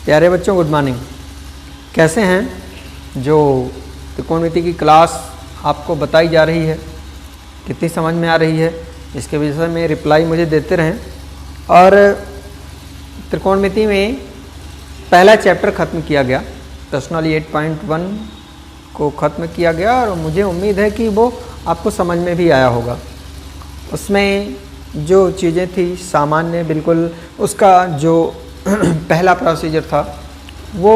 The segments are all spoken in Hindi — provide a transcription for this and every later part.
प्यारे बच्चों, गुड मॉर्निंग। कैसे हैं? जो त्रिकोणमिति की क्लास आपको बताई जा रही है कितनी समझ में आ रही है, इसके विषय में रिप्लाई मुझे देते रहें। और त्रिकोणमिति में पहला चैप्टर ख़त्म किया गया, पर्सनली 8.1 को ख़त्म किया गया और मुझे उम्मीद है कि वो आपको समझ में भी आया होगा। उसमें जो चीज़ें थी सामान्य, बिल्कुल उसका जो पहला प्रोसीजर था वो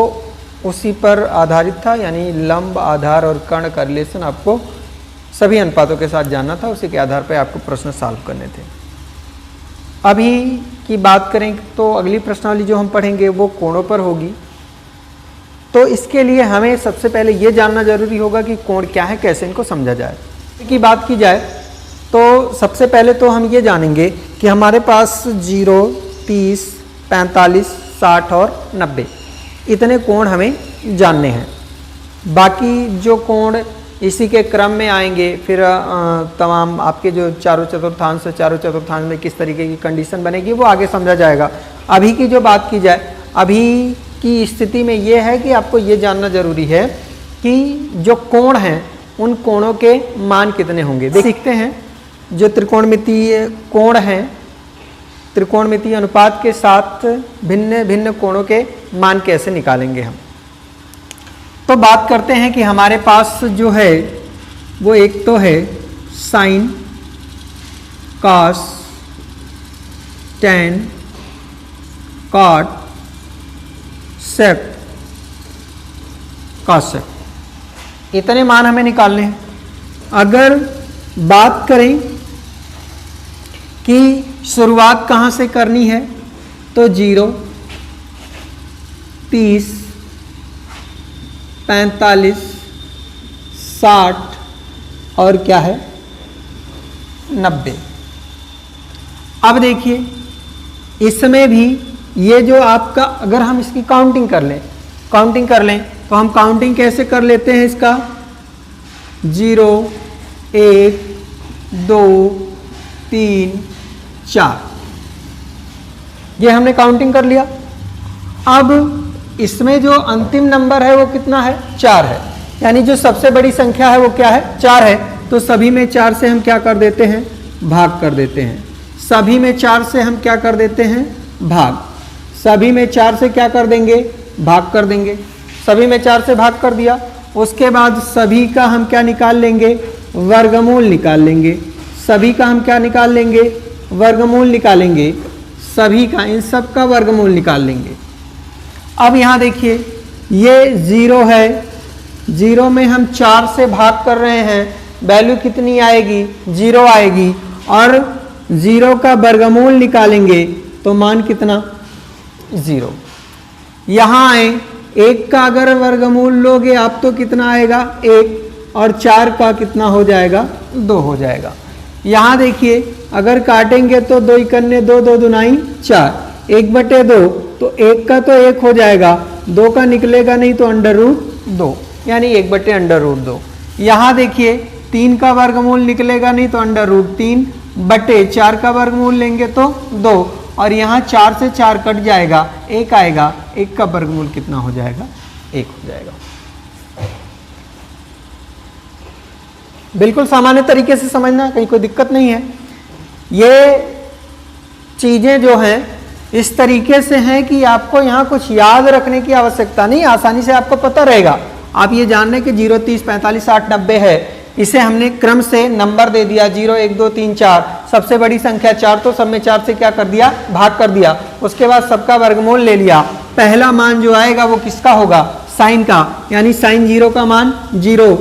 उसी पर आधारित था, यानी लंब, आधार और कर्ण का रिलेशन आपको सभी अनुपातों के साथ जानना था। उसी के आधार पर आपको प्रश्न सॉल्व करने थे। अभी की बात करें तो अगली प्रश्नावली जो हम पढ़ेंगे वो कोणों पर होगी। तो इसके लिए हमें सबसे पहले ये जानना जरूरी होगा कि कोण क्या है, कैसे इनको समझा जाए। की बात की जाए तो सबसे पहले तो हम ये जानेंगे कि हमारे पास 0, 30, 45, 60 और 90 इतने कोण हमें जानने हैं। बाकी जो कोण इसी के क्रम में आएंगे, फिर तमाम आपके जो चारों चतुर्थांश में किस तरीके की कंडीशन बनेगी वो आगे समझा जाएगा। अभी की जो बात की जाए, अभी की स्थिति में ये है कि आपको ये जानना जरूरी है कि जो कोण हैं उन कोणों के मान कितने होंगे। देखते हैं जो त्रिकोणमितीय कोण हैं, त्रिकोणमितीय अनुपात के साथ भिन्न भिन्न कोणों के मान कैसे निकालेंगे हम। तो बात करते हैं कि हमारे पास जो है वो एक तो है साइन, कॉस, टैन, कॉट, सेक, कॉसेक, इतने मान हमें निकालने हैं। अगर बात करें कि शुरुआत कहाँ से करनी है तो 0, 30, 45, 60 और क्या है 90। अब देखिए इसमें भी ये जो आपका, अगर हम इसकी काउंटिंग कर लें तो हम काउंटिंग कैसे कर लेते हैं इसका 0, 1, 2, 3, 4, ये हमने काउंटिंग कर लिया। अब इसमें जो अंतिम नंबर है वो कितना है 4 है, यानी जो सबसे बड़ी संख्या है वो क्या है 4 है। तो सभी में 4 से हम क्या कर देते हैं, भाग कर देते हैं। सभी में 4 से हम क्या कर देते हैं, भाग। सभी में 4 से क्या कर देंगे, भाग कर देंगे। सभी में 4 से भाग कर दिया। उसके बाद सभी का हम क्या निकाल लेंगे, वर्गमूल निकाल लेंगे। सभी का हम क्या निकाल लेंगे, वर्गमूल निकालेंगे। सभी का, इन सब का वर्गमूल निकाल लेंगे। अब यहाँ देखिए ये 0 है, 0 में हम 4 से भाग कर रहे हैं, वैल्यू कितनी आएगी 0 आएगी। और 0 का वर्गमूल निकालेंगे तो मान कितना 0। यहाँ आए, 1 का अगर वर्गमूल लोगे आप तो कितना आएगा 1, और 4 का कितना हो जाएगा 2 हो जाएगा। यहाँ देखिए अगर काटेंगे तो 2 इकन्ने 2, 2 दुनाई 4, 1/2, तो 1 का तो 1 हो जाएगा, 2 का निकलेगा नहीं तो √2, यानी 1/√2। यहाँ देखिए 3 का वर्गमूल निकलेगा नहीं तो √3 बटे 4 का वर्गमूल लेंगे तो 2, और यहाँ 4 से 4 कट जाएगा, 1 आएगा, 1 का वर्गमूल कितना हो जाएगा 1 हो जाएगा। बिल्कुल सामान्य तरीके से समझना, कहीं कोई दिक्कत नहीं है। ये चीजें जो हैं इस तरीके से हैं कि आपको यहाँ कुछ याद रखने की आवश्यकता नहीं, आसानी से आपको पता रहेगा। आप ये जान लें कि 0, 30, 45, 60, 90 है, इसे हमने क्रम से नंबर दे दिया 0, 1, 2, 3, 4, सबसे बड़ी संख्या 4, तो सब में 4 से क्या कर दिया, भाग कर दिया। उसके बाद सबका वर्गमूल ले लिया। पहला मान जो आएगा वो किसका होगा, साइन का, यानी साइन 0 का मान 0,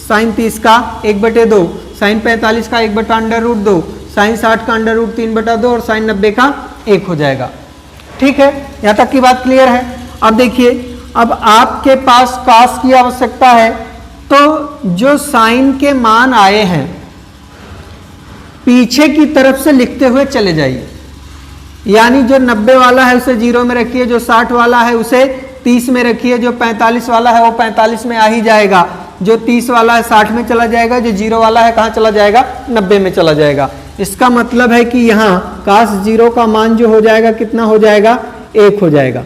साइन 30 का 1/2, साइन 45 का 1/√2, साइन 60 का √3/2 और साइन 90 का 1 हो जाएगा। ठीक है, यहाँ तक की बात क्लियर है। अब देखिए, अब आपके पास कॉस की आवश्यकता है, तो जो साइन के मान आए हैं पीछे की तरफ से लिखते हुए चले जाइए। यानी जो 90 वाला है उसे 0 में रखिए, जो 60 वाला है उसे 30 में रखिए, जो 45 वाला है वो 45 में आ ही जाएगा, जो 30 वाला है 60 में चला जाएगा, जो 0 वाला है कहाँ चला जाएगा 90 में चला जाएगा। इसका मतलब है कि यहाँ cos 0 का मान जो हो जाएगा कितना हो जाएगा 1 हो जाएगा।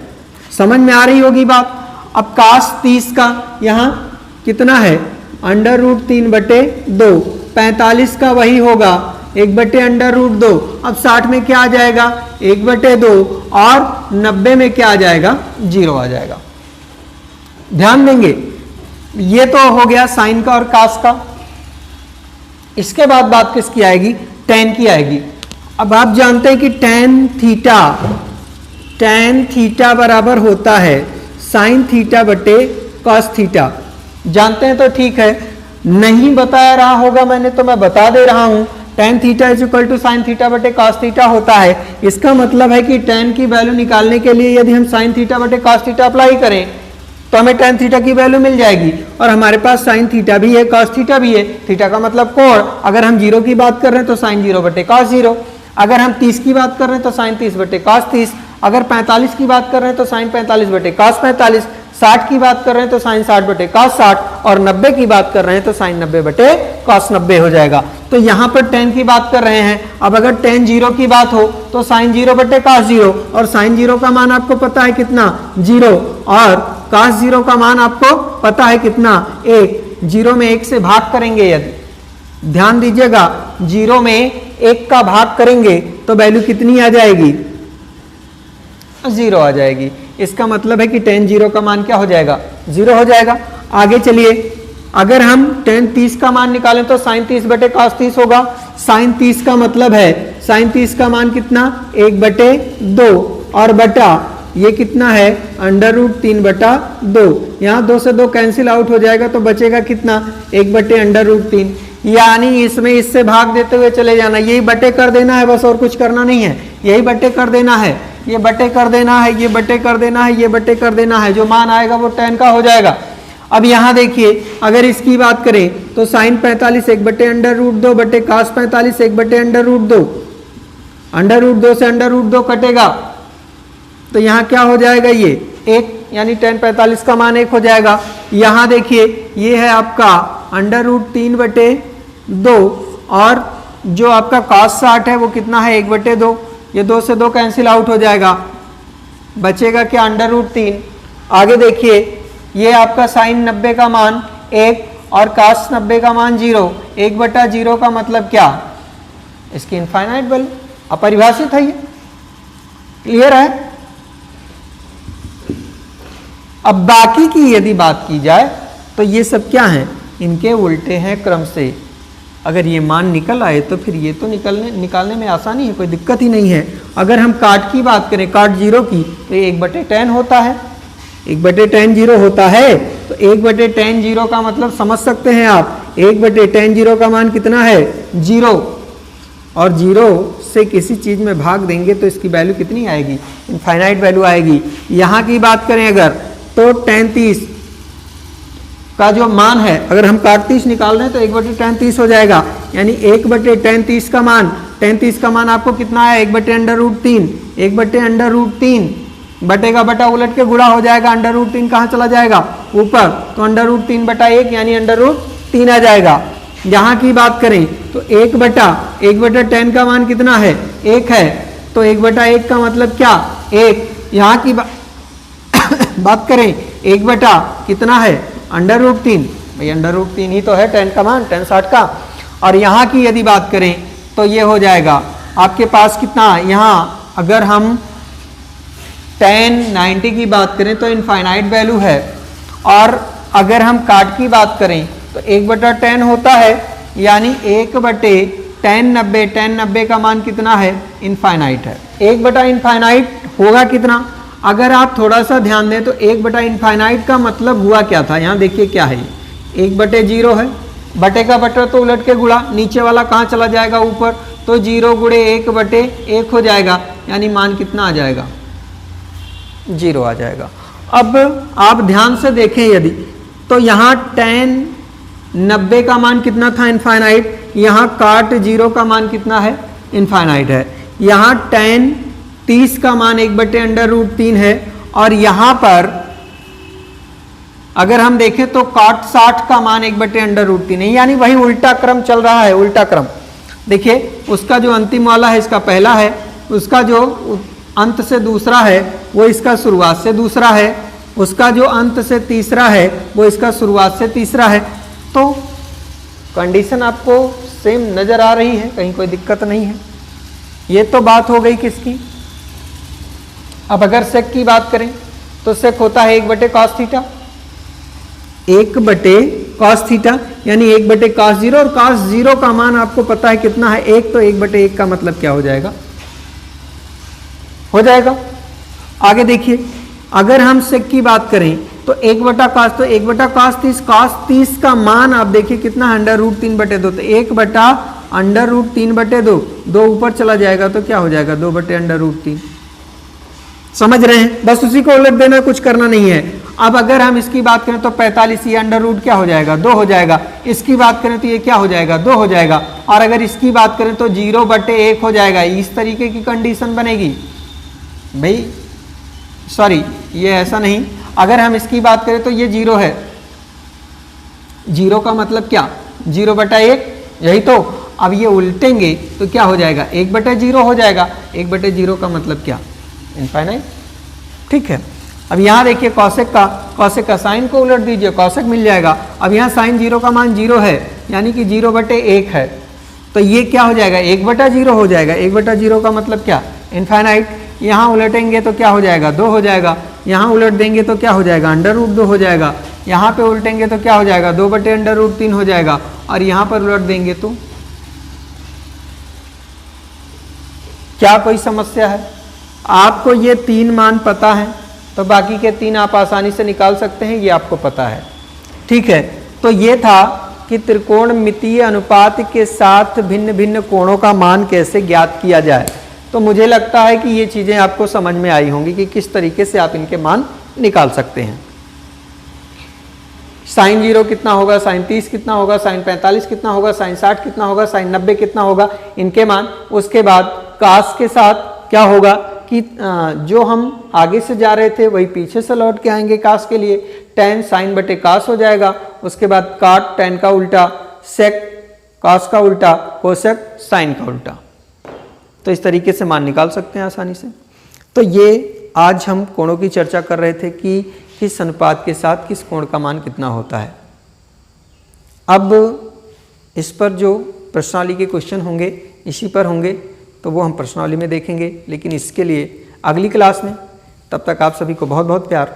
समझ में आ रही होगी बात। अब cos 30 का यहाँ कितना है, √3 बटे 2, 45 का वही होगा 1 बटे √2। अब 60 में क्या आ जाएगा, 1 बटे 2, और 90 में क्या आ जाएगा, 0 आ जाएगा। ध्यान देंगे, ये तो हो गया साइन का और कास का। इसके बाद बात किसकी आएगी, tan की आएगी। अब आप जानते हैं कि tan थीटा बराबर होता है sin थीटा बटे cos थीटा। जानते हैं तो ठीक है, नहीं बताया रहा होगा मैंने तो मैं बता दे रहा हूं। tan theta is equal to sine theta बटे cos थीटा होता है। इसका मतलब है कि tan की वैल्यू निकालने के लिए यदि हम sin थीटा बटे cos थीटा अप्लाई करें तो हमें tan थीटा की वैल्यू मिल जाएगी, और हमारे पास sin थीटा भी है, cos थीटा भी है। थीटा का मतलब कोण, अगर हम 0 की बात कर रहे हैं तो sin 0 बटे cos 0, अगर हम 30 की बात कर रहे हैं तो sin 30 बटे cos 30, अगर 45 की बात कर रहे हैं तो sin 45 बटे cos 45, 60 की बात कर रहे हैं तो sin 60 बटे cos 60, और 90 की बात कर रहे हैं तो sin 90 बटे cos 90 हो जाएगा। तो यहाँ पर tan की बात कर रहे हैं। अब अगर tan 0 की बात हो तो sin 0 बटे cos 0, और sin 0 का मान आपको पता है कितना, 0, और cos 0 का मान आपको पता है कितना, 1। 0 में 1 से भाग करेंगे, यदि ध्यान दीजिएगा 0 में 1 का भाग करेंगे तो वैल्यू कितनी आ जाएगी, 0 आ जाएगी। इसका मतलब है कि tan 0 का मान क्या हो जाएगा, 0 हो जाएगा। आगे चलिए, अगर हम tan 30 का मान निकालें तो sin 30 बटे cos 30 होगा। sin 30 का मतलब है, sin 30 का मान कितना, 1 बटे 2, और बटा ये कितना है, √3 बटा 2। यहाँ 2 से 2 कैंसिल आउट हो जाएगा तो बचेगा कितना, 1 बटे √3। यानी इसमें इससे भाग देते हुए चले जाना, यही बटे कर देना है बस, और कुछ करना नहीं है। यही बटे कर देना है, ये बटे कर देना है, ये बटे कर देना है, ये बटे कर देना है। जो मान आएगा वो tan का हो जाएगा। अब यहाँ देखिए, अगर इसकी बात करें तो sin 45 1 बटे √2 बटे cos 45 1 बटे √2, √2 से √2 कटेगा तो यहाँ क्या हो जाएगा, ये 1, यानी tan 45 का मान 1 हो जाएगा। यहाँ देखिए, ये है आपका √3 बटे 2, और जो आपका cos 60 है वो कितना है, 1 बटे 2। ये 2 से 2 कैंसिल आउट हो जाएगा, बचेगा क्या, √3। आगे देखिए, ये आपका sin 90 का मान 1 और cos 90 का मान 0। 1 बटा 0 का मतलब क्या, इसकी इनफाइनाइट वैल्यू, अपरिभाषित है ये। क्लियर है। अब बाकी की यदि बात की जाए तो ये सब क्या हैं, इनके उल्टे हैं क्रम से। अगर ये मान निकल आए तो फिर ये तो निकालने में आसानी है, कोई दिक्कत ही नहीं है। अगर हम काट की बात करें, काट 0 की, तो 1 बटे tan होता है, 1 बटे tan 0 होता है। तो 1 बटे tan 0 का मतलब समझ सकते हैं आप, 1 बटे tan 0 का मान कितना है, 0, और 0 से किसी चीज में भाग देंगे तो इसकी वैल्यू कितनी आएगी, इनफाइनाइट वैल्यू आएगी। यहाँ की बात करें अगर, तो tan 30 का जो मान है, अगर हम काट 30 निकाल रहे हैं तो 1 बटे tan 30 हो जाएगा। यानी 1 बटे tan 30 का मान, tan 30 का मान आपको कितना है, 1 बटे √3। 1 बटे √3 बटे का बटा उलट के गुणा हो जाएगा, √3 कहाँ चला जाएगा, ऊपर, तो √3 बटा 1 यानी √3 आ जाएगा। यहाँ की बात करें तो 1 बटा tan का मान कितना है, 1 है, तो 1 बटा 1 का मतलब क्या, 1। यहाँ की बात करें 1 बटा कितना है, √3, भाई √3 ही तो है tan का मान, tan 60 का। और यहाँ की यदि बात करें तो ये हो जाएगा आपके पास कितना, यहाँ अगर हम tan 90 की बात करें तो इनफाइनाइट वैल्यू है, और अगर हम काट की बात करें तो 1 बटा tan होता है, यानी 1 बटे tan 90 का मान कितना है, इनफाइनाइट है। 1 बटा इनफाइनाइट होगा कितना, अगर आप थोड़ा सा ध्यान दें तो 1 बटा इनफाइनाइट का मतलब हुआ क्या था, यहाँ देखिए क्या है, 1 बटे 0 है, बटे का बटा तो उलट के गुणा, नीचे वाला कहाँ चला जाएगा, ऊपर, तो 0 गुणे 1 बटे 1 हो जाएगा, यानी मान कितना आ जाएगा, 0 आ जाएगा। अब आप ध्यान से देखें यदि, तो यहाँ tan 90 का मान कितना था, इनफाइनाइट, यहाँ काट 0 का मान कितना है, इनफाइनाइट है। यहाँ tan 30 का मान 1 बटे √3 है, और यहाँ पर अगर हम देखें तो काट 60 का मान 1 बटे √3 है, यानी वही उल्टा क्रम चल रहा है, उल्टा क्रम। देखिए उसका जो अंतिम वाला है, इसका पहला है, उसका जो अंत से दूसरा है वो इसका शुरुआत से दूसरा है, उसका जो अंत से तीसरा है वो इसका शुरुआत से तीसरा है। तो कंडीशन आपको सेम नजर आ रही है, कहीं कोई दिक्कत नहीं है। ये तो बात हो गई किसकी। अब अगर सेक की बात करें तो सेक होता है 1/cos थीटा, 1/cos थीटा यानी 1/cos 0, और cos 0 का मान आपको पता है कितना है 1, तो 1/1 का मतलब क्या हो जाएगा, हो जाएगा। आगे देखिए, अगर हम सेक की बात करें तो 1/cos, तो 1/cos 30, cos 30 का मान आप देखिए कितना है √3/2, तो 1/√3/2, 2 ऊपर चला जाएगा तो क्या हो जाएगा 2/√3। समझ रहे हैं, बस उसी को उलट देना, कुछ करना नहीं है। अब अगर हम इसकी बात करें तो 45, ये अंडर क्या हो जाएगा 2 हो जाएगा, इसकी बात करें तो ये क्या हो जाएगा 2 हो जाएगा, और अगर इसकी बात करें तो 0/1 हो जाएगा। इस तरीके की कंडीशन बनेगी भाई, सॉरी ये ऐसा नहीं, अगर हम इसकी बात करें तो ये 0 है, 0 का मतलब क्या 0/1, यही तो। अब ये उल्टेंगे तो क्या हो जाएगा 1/0 हो जाएगा, 1/0 का मतलब क्या इनफाइनाइट। ठीक है, अब यहाँ देखिए कॉसेक का साइन को उलट दीजिए, कॉसेक मिल जाएगा। अब यहाँ साइन 0 का मान 0 है यानी कि 0/1 है, तो ये क्या हो जाएगा 1/0 हो जाएगा। 1/0 का मतलब क्या इनफाइनाइट। यहाँ उलटेंगे तो क्या हो जाएगा 2 हो जाएगा, यहाँ उलट देंगे तो क्या हो जाएगा √2 हो जाएगा, यहाँ पे उलटेंगे तो क्या हो जाएगा 2/√3 हो जाएगा, और यहाँ पर उलट देंगे तो क्या कोई समस्या है। आपको ये 3 मान पता है तो बाकी के 3 आप आसानी से निकाल सकते हैं, ये आपको पता है। ठीक है, तो ये था कि त्रिकोणमितीय अनुपात के साथ भिन्न भिन्न कोणों का मान कैसे ज्ञात किया जाए। तो मुझे लगता है कि ये चीज़ें आपको समझ में आई होंगी कि किस तरीके से आप इनके मान निकाल सकते हैं। साइन 0 कितना होगा, साइन 30 कितना होगा, साइन 45 कितना होगा, साइन 60 कितना होगा, साइन 90 कितना होगा, इनके मान। उसके बाद कास के साथ क्या होगा कि जो हम आगे से जा रहे थे वही पीछे से लौट के आएंगे कास के लिए, tan sin/cos हो जाएगा। उसके बाद काट tan का उल्टा, सेक cos का उल्टा, कोसेक साइन का उल्टा। तो इस तरीके से मान निकाल सकते हैं आसानी से। तो ये आज हम कोणों की चर्चा कर रहे थे कि किस अनुपात के साथ किस कोण का मान कितना होता है। अब इस पर जो प्रश्नावली के क्वेश्चन होंगे इसी पर होंगे, तो वो हम प्रश्नावली में देखेंगे, लेकिन इसके लिए अगली क्लास में। तब तक आप सभी को बहुत बहुत प्यार।